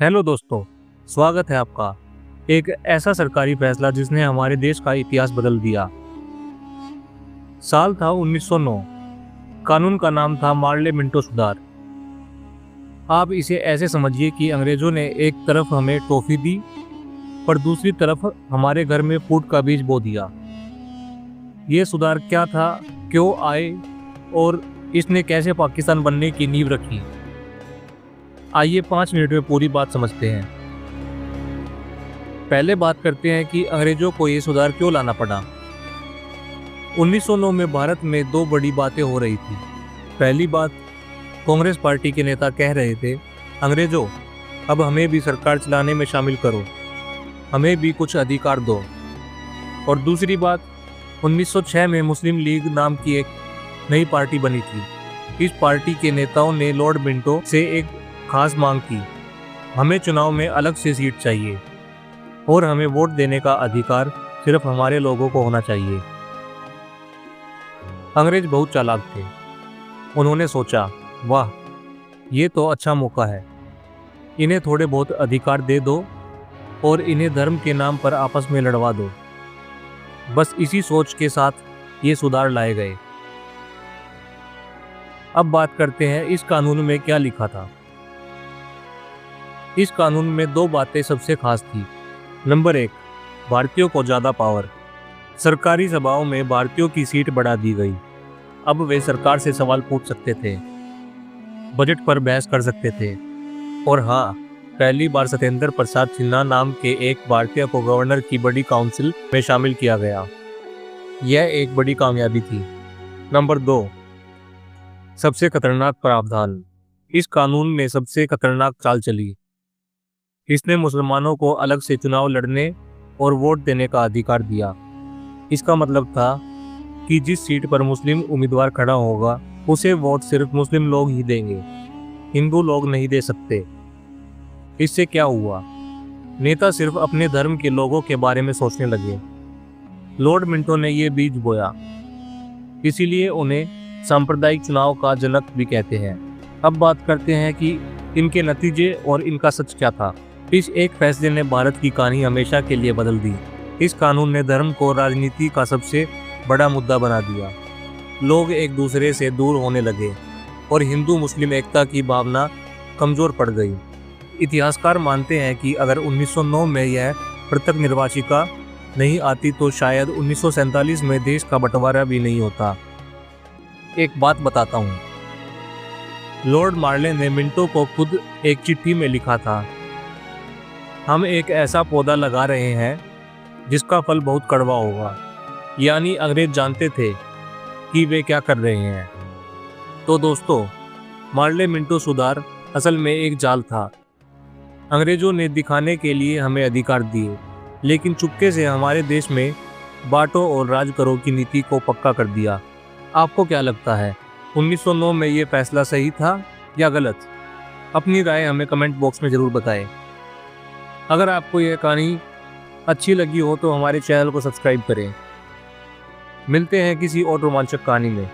Hello दोस्तों, स्वागत है आपका। एक ऐसा सरकारी फैसला जिसने हमारे देश का इतिहास बदल दिया। साल था 1909। कानून का नाम था मार्ले मिंटो सुधार। आप इसे ऐसे समझिए कि अंग्रेजों ने एक तरफ हमें टॉफी दी, पर दूसरी तरफ हमारे घर में फूट का बीज बो दिया। ये सुधार क्या था, क्यों आए और इसने कैसे पाकिस्तान बनने की नींव रखी? आइए 5 मिनट में पूरी बात समझते हैं। पहले बात करते हैं कि अंग्रेजों को ये सुधार क्यों लाना पड़ा। 1909 में भारत में दो बड़ी बातें हो रही थी। पहली बात, कांग्रेस पार्टी के नेता कह रहे थे, अंग्रेजों, अब हमें भी सरकार चलाने में शामिल करो, हमें भी कुछ अधिकार दो। और दूसरी बात, 1906 में मुस्लिम लीग नाम की एक नई पार्टी बनी थी। इस पार्टी के नेताओं ने लॉर्ड मिंटो से एक खास मांग की, हमें चुनाव में अलग से सीट चाहिए और हमें वोट देने का अधिकार सिर्फ हमारे लोगों को होना चाहिए। अंग्रेज बहुत चालाक थे। उन्होंने सोचा, वाह, ये तो अच्छा मौका है, इन्हें थोड़े बहुत अधिकार दे दो और इन्हें धर्म के नाम पर आपस में लड़वा दो। बस इसी सोच के साथ ये सुधार लाए गए। अब बात करते हैं इस कानून में क्या लिखा था। इस कानून में दो बातें सबसे खास थी। नंबर 1, भारतीयों को ज़्यादा पावर। सरकारी सभाओं में भारतीयों की सीट बढ़ा दी गई। अब वे सरकार से सवाल पूछ सकते थे, बजट पर बहस कर सकते थे और हाँ, पहली बार सत्येंद्र प्रसाद सिन्हा नाम के एक भारतीय को गवर्नर की बड़ी काउंसिल में शामिल किया गया। यह एक बड़ी कामयाबी थी। नंबर 2, सबसे खतरनाक प्रावधान। इस कानून में सबसे खतरनाक चाल चली। इसने मुसलमानों को अलग से चुनाव लड़ने और वोट देने का अधिकार दिया। इसका मतलब था कि जिस सीट पर मुस्लिम उम्मीदवार खड़ा होगा उसे वोट सिर्फ मुस्लिम लोग ही देंगे, हिंदू लोग नहीं दे सकते। इससे क्या हुआ? नेता सिर्फ अपने धर्म के लोगों के बारे में सोचने लगे। लॉर्ड मिंटो ने यह बीज बोया, इसीलिए उन्हें सांप्रदायिक चुनाव का जनक भी कहते हैं। अब बात करते हैं कि इनके नतीजे और इनका सच क्या था। इस एक फैसले ने भारत की कहानी हमेशा के लिए बदल दी। इस कानून ने धर्म को राजनीति का सबसे बड़ा मुद्दा बना दिया। लोग एक दूसरे से दूर होने लगे और हिंदू मुस्लिम एकता की भावना कमजोर पड़ गई। इतिहासकार मानते हैं कि अगर 1909 में यह पृथक निर्वाचिका नहीं आती तो शायद 1947 में देश का बंटवारा भी नहीं होता। एक बात बताता हूँ, लॉर्ड मार्ले ने मिंटो को खुद एक चिट्ठी में लिखा था, हम एक ऐसा पौधा लगा रहे हैं जिसका फल बहुत कड़वा होगा। यानी अंग्रेज जानते थे कि वे क्या कर रहे हैं। तो दोस्तों, मार्ले मिंटो सुधार असल में एक जाल था। अंग्रेजों ने दिखाने के लिए हमें अधिकार दिए, लेकिन चुपके से हमारे देश में बांटो और राज करो की नीति को पक्का कर दिया। आपको क्या लगता है, 1909 में ये फैसला सही था या गलत? अपनी राय हमें कमेंट बॉक्स में ज़रूर बताएं। अगर आपको यह कहानी अच्छी लगी हो तो हमारे चैनल को सब्सक्राइब करें। मिलते हैं किसी और रोमांचक कहानी में।